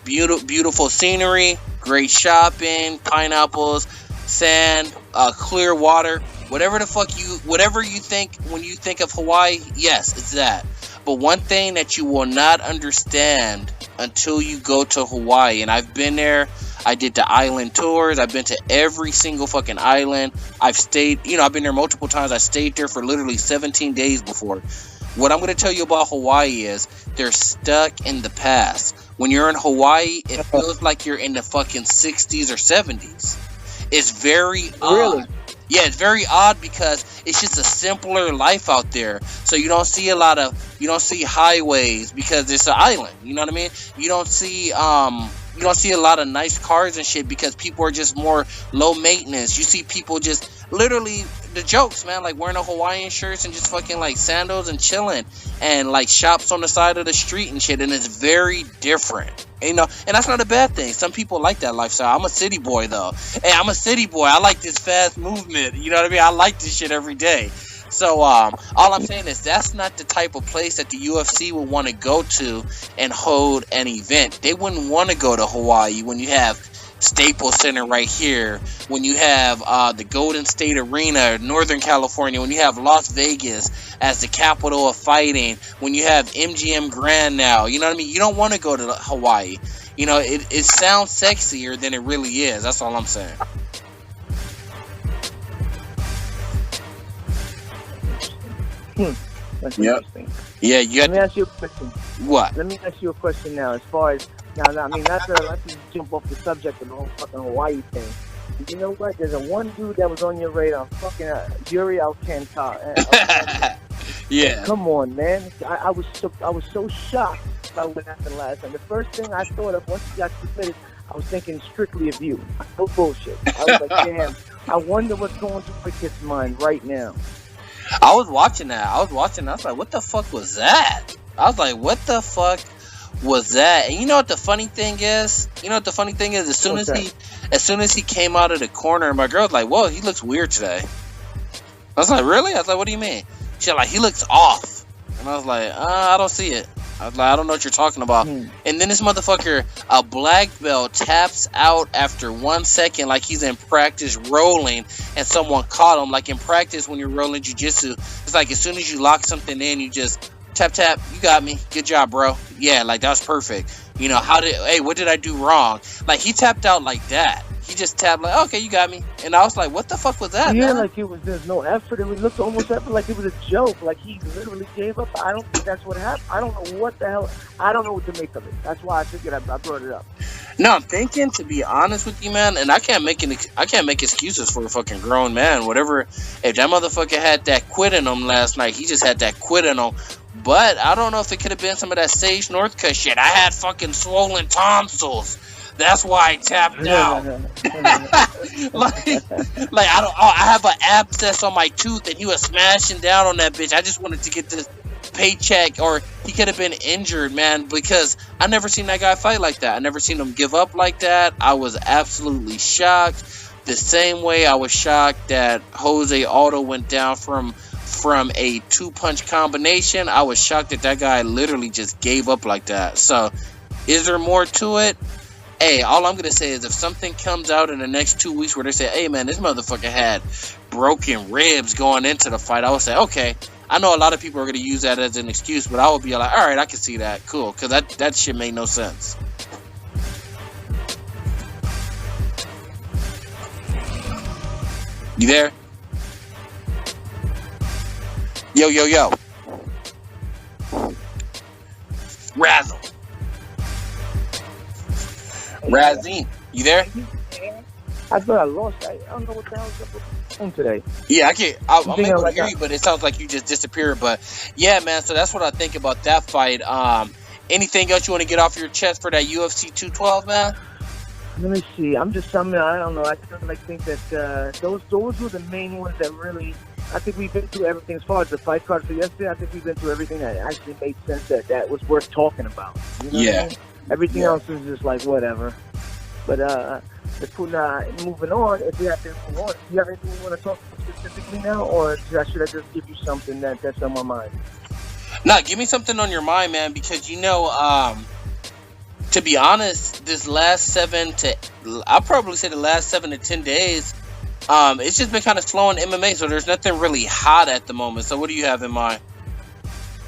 Beautiful scenery, great shopping, pineapples, sand, clear water, whatever you think when you think of Hawaii. Yes, it's that. But one thing that you will not understand until you go to Hawaii, and I've been there, I did the island tours, I've been to every single fucking island, I've been there multiple times, I stayed there for literally 17 days before. What I'm going to tell you about Hawaii is they're stuck in the past. When you're in Hawaii, it feels like you're in the fucking 60s or 70s. It's very odd. Really? Yeah, it's very odd because it's just a simpler life out there. So you don't see highways because it's an island. You know what I mean? You don't see a lot of nice cars and shit because people are just more low maintenance. You see people just literally the jokes, man, like wearing a Hawaiian shirts and just fucking like sandals and chilling, and like shops on the side of the street and shit, and it's very different. You know, and that's not a bad thing. Some people like that lifestyle. I'm a city boy though. Hey, I'm a city boy. I like this fast movement. You know what I mean? I like this shit every day. So all I'm saying is that's not the type of place that the UFC would want to go to and hold an event. They wouldn't want to go to Hawaii when you have Staples Center right here, when you have the Golden State Arena, Northern California, when you have Las Vegas as the capital of fighting, when you have MGM Grand now. You know what I mean? You don't want to go to Hawaii. You know, it sounds sexier than it really is. That's all I'm saying. That's interesting. Yeah, Let me ask you a question. What? Let me ask you a question now. As far as now, I mean, not to jump off the subject of the whole fucking Hawaii thing. You know what? There's a one dude that was on your radar, fucking Yuri Alcantara. Yeah. Come on, man. I was so shocked by what happened last time. The first thing I thought of once he got submitted, I was thinking strictly of you. No bullshit. I was like, damn. I wonder what's going through the kid's mind right now. I was watching that. I was like, what the fuck was that? I was like, what the fuck was that? And you know what the funny thing is? As soon as he came out of the corner, my girl was like, whoa, he looks weird today. I was like, really? I was like, what do you mean? She's like, he looks off. And I was like, I don't see it. I was like, I don't know what you're talking about. And then this motherfucker, a black belt, taps out after 1 second like he's in practice rolling and someone caught him. Like in practice when you're rolling jiu-jitsu, it's like as soon as you lock something in, you just tap, tap, you got me. Good job, bro. Yeah, like that was perfect. You know, what did I do wrong? Like he tapped out like that. He just tapped like, okay, you got me. And I was like, what the fuck was that, yeah, man? like there's no effort. It looked almost like it was a joke. Like he literally gave up. I don't think that's what happened. I don't know what the hell. I don't know what to make of it. That's why I figured I brought it up. No, I'm thinking, to be honest with you, man, and I can't make excuses for a fucking grown man. Whatever, if that motherfucker had that quit in him last night, he just had that quit in him. But I don't know if it could have been some of that Sage Northcutt shit. I had fucking swollen tonsils. That's why I tapped out. I have an abscess on my tooth, and he was smashing down on that bitch. I just wanted to get this paycheck, or he could have been injured, man, because I never seen that guy fight like that. I never seen him give up like that. I was absolutely shocked. The same way I was shocked that Jose Aldo went down from a 2-punch combination. I was shocked that guy literally just gave up like that. So, is there more to it? Hey, all I'm going to say is if something comes out in the next 2 weeks where they say, hey, man, this motherfucker had broken ribs going into the fight, I would say, okay. I know a lot of people are going to use that as an excuse, but I would be like, all right, I can see that. Cool, because that shit made no sense. You there? Yo, yo, yo. Razim. Razim. You there? I thought I lost. I don't know what the hell's up with the phone today. Yeah, I'm able to like hear you, but it sounds like you just disappeared. But yeah, man. So that's what I think about that fight. Anything else you want to get off your chest for that UFC 212, man? Let me see. I don't know. I kind of think that those were the main ones that really. I think we've been through everything as far as the fight card for yesterday. I think we've been through everything that actually made sense. That was worth talking about. You know what I mean? Everything else is just like whatever. But moving on. If we have to move on, do you have anything you want to talk about specifically now, or should I just give you something that's on my mind? Nah, give me something on your mind, man, because to be honest, this last I'll probably say the last 7 to 10 days, it's just been kind of slow in MMA, so there's nothing really hot at the moment. So what do you have in mind?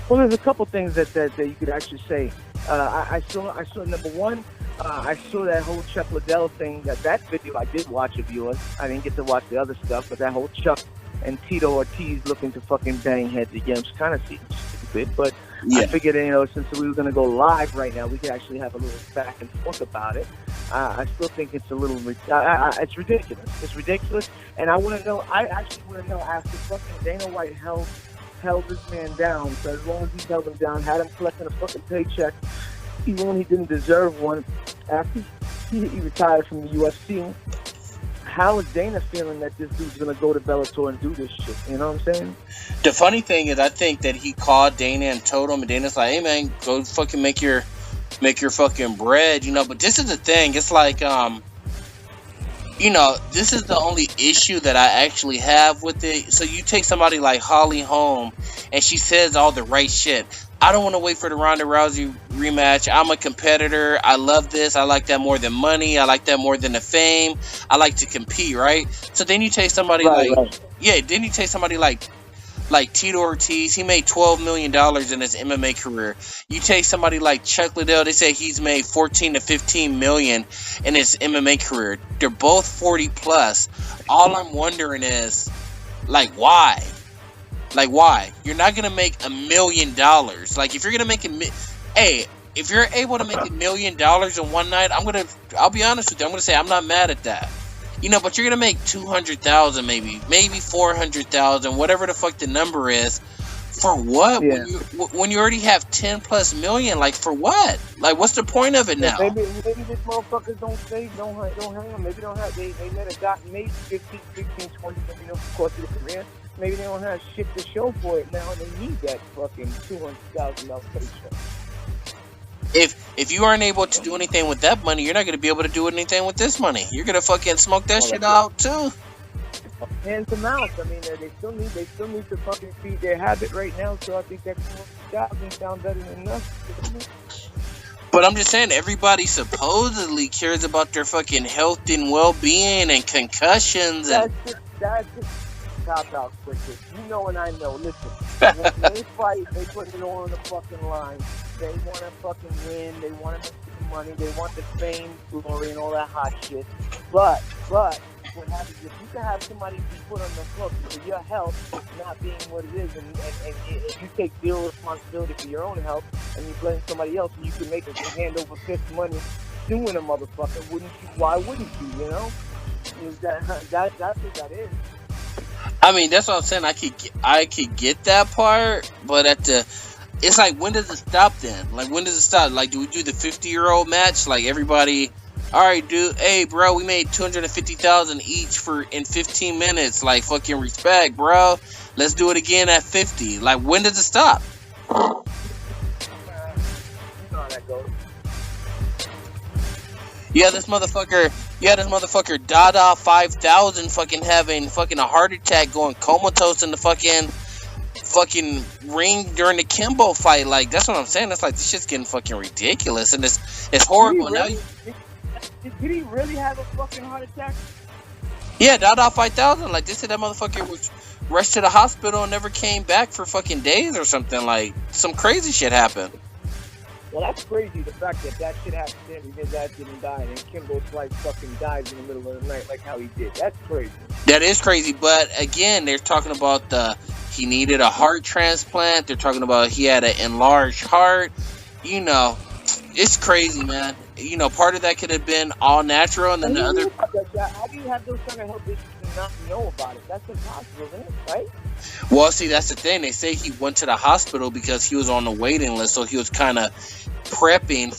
Well, there's a couple things that you could actually say. I saw number one, I saw that whole Chuck Liddell thing. That video I did watch of yours. I didn't get to watch the other stuff, but that whole Chuck and Tito Ortiz looking to fucking bang heads again, which kind of seems stupid, but I figured, since we were going to go live right now, we could actually have a little back and forth about it. I still think it's a little, it's ridiculous. It's ridiculous, and I actually want to know after fucking Dana White held this man down, so as long as he held him down, had him collecting a fucking paycheck, even when he didn't deserve one, after he retired from the UFC, how is Dana feeling that this dude's going to go to Bellator and do this shit? You know what I'm saying? The funny thing is, I think that he called Dana and told him, and Dana's like, hey, man, go fucking make your fucking bread, But this is the thing. It's like, this is the only issue that I actually have with it. So you take somebody like Holly Holm, and she says all the right shit. I don't want to wait for the Ronda Rousey rematch. I'm a competitor. I love this. I like that more than money. I like that more than the fame. I like to compete, right? So then you take somebody then you take somebody like Tito Ortiz. He made $12 million in his MMA career. You take somebody like Chuck Liddell. They say he's made $14 to $15 million in his MMA career. They're both 40 plus. All I'm wondering is, why? Why? You're not gonna make $1 million. If you're gonna make if you're able to make $1 million in one night, I'll be honest with you. I'm gonna say I'm not mad at that. But you're gonna make 200,000, maybe 400,000, whatever the fuck the number is. For what? Yeah. When you already have 10 plus million, for what? What's the point of it now? Maybe these motherfuckers don't hang them. Maybe don't have they let a doc made 15, 16, 20 million of course of the career. Maybe they don't have shit to show for it now, and they need that fucking $200,000 paycheck. If you aren't able to do anything with that money, you're not going to be able to do anything with this money. You're going to fucking smoke that shit out too. Hand to mouth. I mean, they still need to fucking feed their habit right now. So I think that $200,000 sounds better than enough. But I'm just saying, everybody supposedly cares about their fucking health and well-being and concussions. That's just cop out quickly. You know and I know. Listen, when they fight, they put it all on the fucking line. They want to fucking win. They want to make the money. They want the fame, glory, and all that hot shit. But what happens is you can have somebody be put on the hook for your health not being what it is, and you take zero responsibility for your own health, and you blame somebody else, and you can make a hand over fist money suing a motherfucker. Wouldn't you? Why wouldn't you? That's what that is. I mean, that's what I'm saying. I could get that part, but it's when does it stop then? When does it stop? Do we do the 50-year-old match? Everybody, all right, dude. Hey, bro, we made $250,000 each in 15 minutes. Fucking respect, bro. Let's do it again at 50. When does it stop? You know how that goes. Yeah, this motherfucker Dada 5000 fucking having fucking a heart attack, going comatose in the fucking ring during the Kimbo fight. That's what I'm saying. It's this shit's getting fucking ridiculous, and it's horrible. Did he really have a fucking heart attack? Yeah, Dada 5000. They said that motherfucker was rushed to the hospital and never came back for fucking days or something. Some crazy shit happened. Well, that's crazy, the fact that shit happened to him, his ass didn't die, and Kimbo Slice fucking dies in the middle of the night like how he did. That's crazy. That is crazy, but again, they're talking about he needed a heart transplant. They're talking about he had an enlarged heart. You know, it's crazy, man. You know, part of that could have been all natural, and then the other. How do you have those kind of health issues and not know about it? That's impossible, isn't it? Right? Well, see, that's the thing. They say he went to the hospital because he was on the waiting list, so he was kind of prepping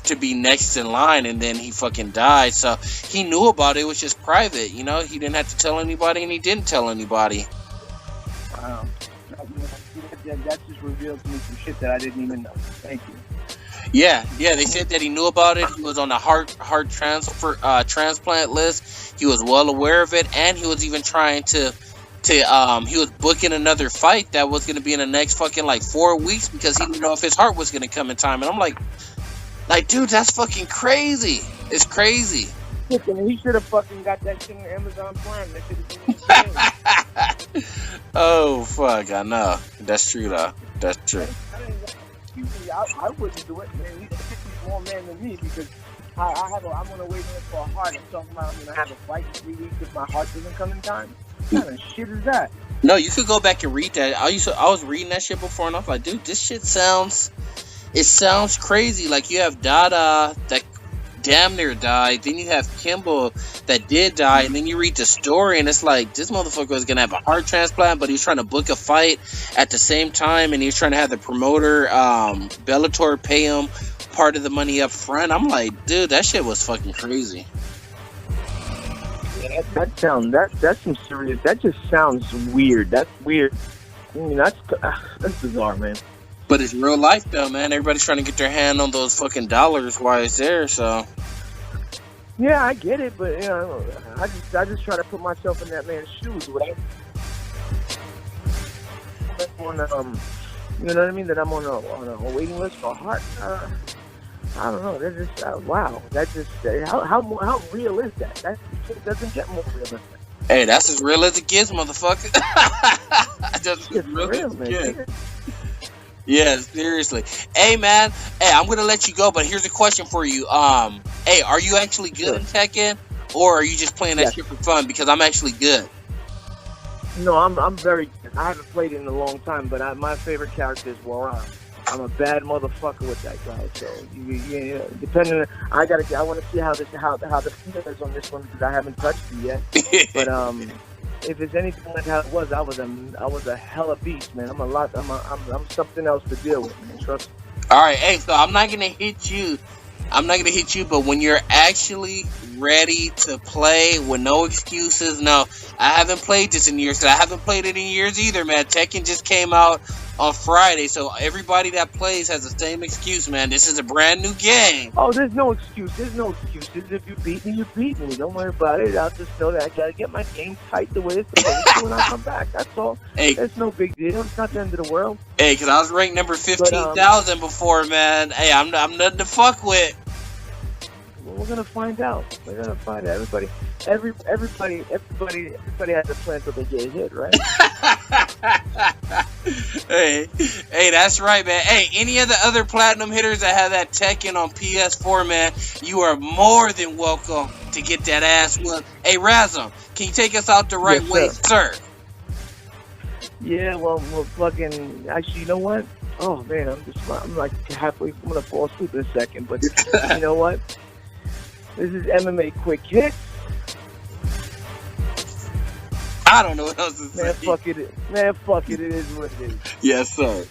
to be next in line, and then he fucking died. So he knew about it. It was just private, you know. He didn't have to tell anybody, and he didn't tell anybody. Wow, that just revealed to me some shit that I didn't even know. Thank you. Yeah. They said that he knew about it. He was on the heart transplant list. He was well aware of it, and he was even trying to he was booking another fight that was going to be in the next fucking like 4 weeks because he didn't know if his heart was going to come in time. And I'm like, dude, that's fucking crazy. It's crazy. Listen, he should have fucking got that shit on Amazon Prime. That should have been Oh fuck, I know. That's true though. That's true. I wouldn't do it, man. He's more man than me because I'm on a waiting list for a heart. I'm talking about I'm gonna have a fight in 3 weeks if my heart doesn't come in time. What kind of shit is that? No, you could go back and read that. I was reading that shit before, and I was like, dude, this shit sounds crazy. Like, you have Dada that damn near died, then you have Kimball that did die, and then you read the story, and it's like, this motherfucker was gonna have a heart transplant, but he was trying to book a fight at the same time, and he was trying to have the promoter, Bellator, pay him part of the money up front. I'm like, dude, that shit was fucking crazy. Yeah, that's some serious. That just sounds weird. That's weird. I mean, that's bizarre, man. But it's real life, though, man. Everybody's trying to get their hand on those fucking dollars while it's there. So. Yeah, I get it, but you know, I just try to put myself in that man's shoes. Right? You know what I mean? That I'm on a waiting list for a heart. I don't know. That's just wow. That just how real is that? That shit doesn't get more realistic. Hey, that's as real as it gets, motherfucker. That's as real, man. Yeah, seriously. Hey, man. Hey, I'm gonna let you go, but here's a question for you. Hey, are you actually good in Tekken, or are you just playing that shit for fun? Because I'm actually good. No, I'm very good. I haven't played it in a long time, but my favorite character is Waran. I'm a bad motherfucker with that guy. So you depending on, I want to see how the feel is on this one because I haven't touched it yet. But if it's anything like how it was, I was a hella beast, man. I'm something else to deal with, man. Trust me. All right, hey, so I'm not gonna hit you, but when you're actually ready to play with no excuses, no, I haven't played this in years. I haven't played it in years either, man. Tekken just came out on Friday, so everybody that plays has the same excuse, man. This is a brand new game. Oh, there's no excuse. There's no excuses. If you beat me, you beat me. Don't worry about it. I'll just know that I gotta get my game tight the way it's supposed to when I come back. That's all. Hey, it's no big deal. It's not the end of the world. Hey, because I was ranked number 15,000 before, man. Hey, I'm nothing to fuck with. Well, we're gonna find out. Everybody has a plan till they get hit, right? Hey, that's right, man. Hey, any of the other platinum hitters that have that Tekken on PS4, man, you are more than welcome to get that ass whooped. Hey, Razim, can you take us out the right way, sir? Yeah, well, fucking. Actually, you know what? Oh man, I'm like halfway. I'm gonna fall asleep in a second, but you know what? This is MMA Quick Hits. I don't know what else to say. Man, fuck it. It is what it is. Yes, sir.